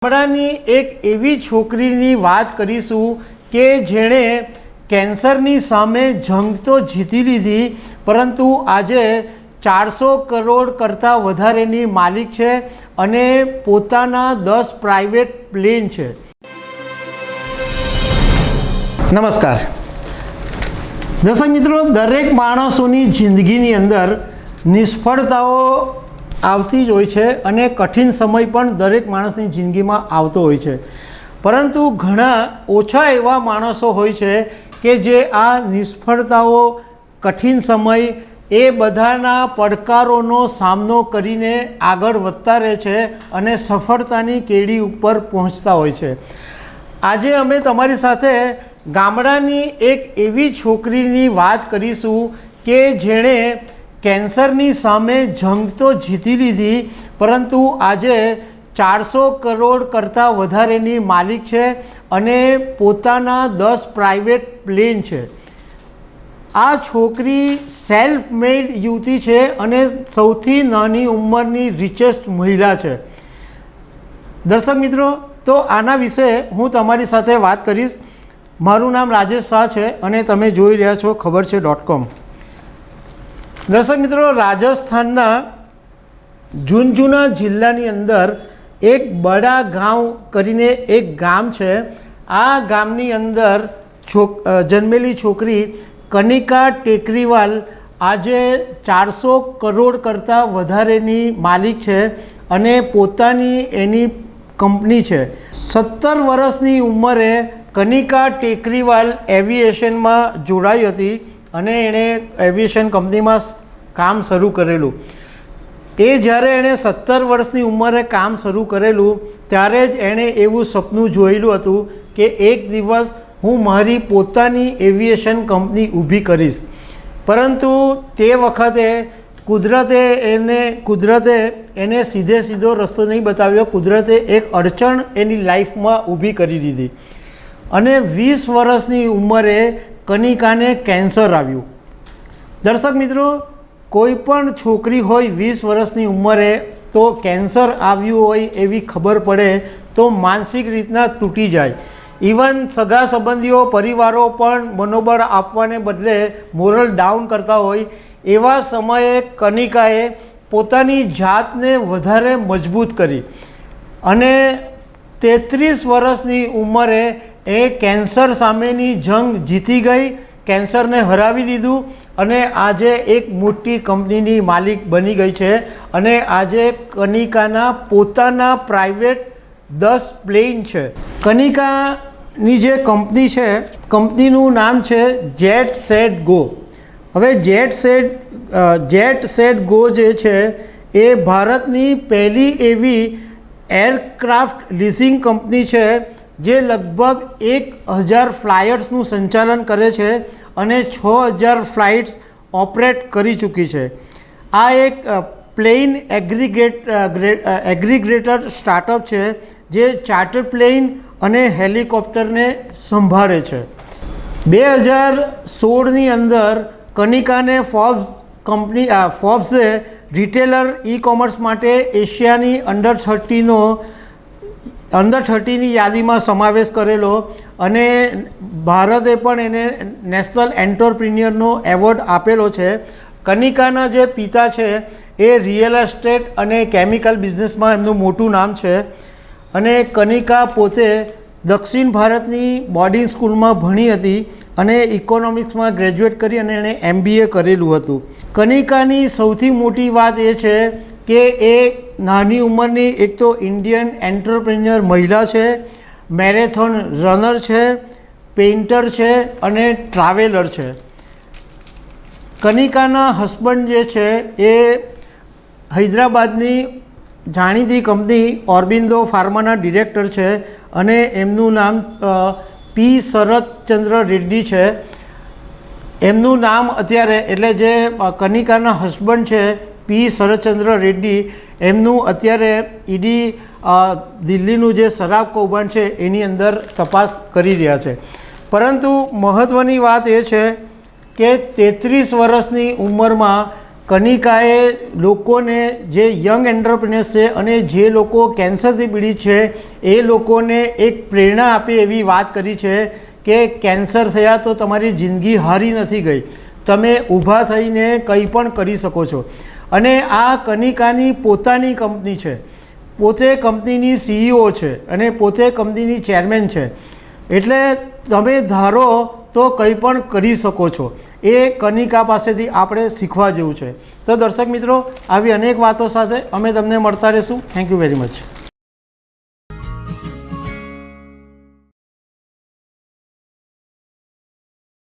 ગામડાની એક એવી છોકરીની વાત કરીશું કે જેણે કેન્સરની સામે જંગ તો જીતી લીધી, પરંતુ આજે 400 કરોડ કરતાં વધારેની માલિક છે અને પોતાના 10 પ્રાઇવેટ પ્લેન છે। નમસ્કાર દર્શક મિત્રો, દરેક માણસોની જિંદગીની અંદર નિષ્ફળતાઓ આવતી જ હોય છે અને કઠિન સમય પણ દરેક માણસની જિંદગીમાં આવતો હોય છે, પરંતુ ઘણા ઓછા એવા માણસો હોય છે કે જે આ નિષ્ફળતાઓ, કઠિન સમય એ બધાના પડકારોનો સામનો કરીને આગળ વધતા રહે છે અને સફળતાની કેડી ઉપર પહોંચતા હોય છે। આજે અમે તમારી સાથે ગામડાની એક એવી છોકરીની વાત કરીશું કે જેણે કેન્સરની સામે જંગ તો જીતી લીધી, પરંતુ આજે 400 કરોડ કરતાં વધારેની માલિક છે અને પોતાના 10 પ્રાઇવેટ પ્લેન છે। આ છોકરી સેલ્ફ મેડ યુવતી છે અને સૌથી નાની ઉંમરની રિચેસ્ટ મહિલા છે। દર્શક મિત્રો, તો આના વિશે હું તમારી સાથે વાત કરીશ। મારું નામ રાજેશ શાહ છે અને તમે જોઈ રહ્યા છો ખબર છે.com। દર્શક મિત્રો, રાજસ્થાનના ઝુંઝુના જિલ્લાની અંદર એક બડા ગાંવ કરીને એક ગામ છે। આ ગામની અંદર જન્મેલી છોકરી કનિકા ટેકરીવાલ આજે 400 કરોડ કરતાં વધારેની માલિક છે અને પોતાની એની કંપની છે। 17 વર્ષની ઉંમરે કનિકા ટેકરીવાલ એવિએશનમાં જોડાઈ હતી અને એણે એવિએશન કંપનીમાં કામ શરૂ કરેલું। જ્યારે એણે 17 વર્ષની ઉંમરે કામ શરૂ કરેલું ત્યારે જ એણે એવું સપનું જોયેલું હતું કે એક દિવસ હું મારી પોતાની એવિએશન કંપની ઊભી કરીશ, પરંતુ તે વખતે કુદરતે એને સીધો રસ્તો નહીં બતાવ્યો। કુદરતે એક અડચણ એની લાઈફમાં ઊભી કરી દીધી અને 20 વર્ષની ઉંમરે કનિકાને કેન્સર આવ્યું। દર્શક મિત્રો, કોઈ પણ છોકરી હોય 20 વર્ષની ઉંમરે તો કેન્સર આવ્યું હોય એવી ખબર પડે તો માનસિક રીતના તૂટી જાય। ઇવન સગા સંબંધીઓ, પરિવારો પણ મનોબળ આપવાને બદલે મોરલ ડાઉન કરતા હોય। એવા સમયે કનિકાએ પોતાની જાતને વધારે મજબૂત કરી અને 33 વર્ષની ઉંમરે એ કેન્સર સામેની જંગ જીતી ગઈ, કેન્સરને હરાવી દીધું અને આજે એક મોટી કંપનીની માલિક બની ગઈ છે અને આજે કનિકાના પોતાના પ્રાઇવેટ 10 પ્લેન છે। કનિકાની જે કંપની છે, કંપનીનું નામ છે જેટ સેટ ગો। હવે જેટ સેટ ગો જે છે એ ભારતની પહેલી એવી એરક્રાફ્ટ લીઝિંગ કંપની છે જે લગભગ 1000 ફ્લાયટ્સનું સંચાલન કરે છે અને 6000 ફ્લાઇટ્સ ઓપરેટ કરી ચૂકી છે। આ એક પ્લેન એગ્રીગેટર સ્ટાર્ટઅપ છે જે ચાર્ટર પ્લેન અને હેલિકોપ્ટરને સંભાળે છે। 2016ની અંદર કનિકાને ફોર્બ્સે રિટેલર ઈ કોમર્સ માટે એશિયાની અંડર 30ની યાદીમાં સમાવેશ કરેલો અને ભારતે પણ એને નેશનલ એન્ટરપ્રિન્યોરનો એવોર્ડ આપેલો છે। કનિકાના જે પિતા છે એ રિયલ એસ્ટેટ અને કેમિકલ બિઝનેસમાં એમનું મોટું નામ છે અને કનિકા પોતે દક્ષિણ ભારતની બોર્ડિંગ સ્કૂલમાં ભણી હતી અને ઇકોનોમિક્સમાં ગ્રેજ્યુએટ કરી અને એણે MBA કરેલું હતું। કનિકાની સૌથી મોટી વાત એ છે કે એ નાની ઉંમરની એક તો ઇન્ડિયન એન્ટરપ્રિન્યોર મહિલા છે, મેરેથોન રનર છે, પેઇન્ટર છે અને ટ્રાવેલર છે। કનિકાના હસબન્ડ જે છે એ હૈદરાબાદની જાણીતી કંપની ઓરબિંદો ફાર્માના ડિરેક્ટર છે અને એમનું નામ પી શરતચંદ્ર રેડ્ડી છે। એમનું નામ અત્યારે, એટલે જે કનિકાના હસબન્ડ છે પી શરતચંદ્ર રેડ્ડી, એમનું અત્યારે ઈડી દિલ્હીનું જે શરાબ કૌભાંડ છે એની અંદર તપાસ કરી રહ્યા છે। પરંતુ મહત્ત્વની વાત એ છે કે 33 વર્ષની ઉંમરમાં કનિકાએ લોકોને જે યંગ એન્ટરપ્રિન્યોર્સ છે અને જે લોકો કેન્સરથી પીડિત છે એ લોકોને એક પ્રેરણા આપે એવી વાત કરી છે કે કેન્સર થયા તો તમારી જિંદગી હારી નથી ગઈ, તમે ઊભા થઈને કંઈ પણ કરી શકો છો. અને આ કનિકાની પોતાની કંપની છે, પોતે કંપનીની CEO છે અને પોતે કંપનીની ચેરમેન છે. એટલે તમે ધારો તો કંઈ પણ કરી શકો છો. એ કનિકા પાસેથી આપણે શીખવા જેવું છે. તો દર્શક મિત્રો, આવી અનેક વાતો સાથે અમે તમને મળતા રહીશું. Thank you very much.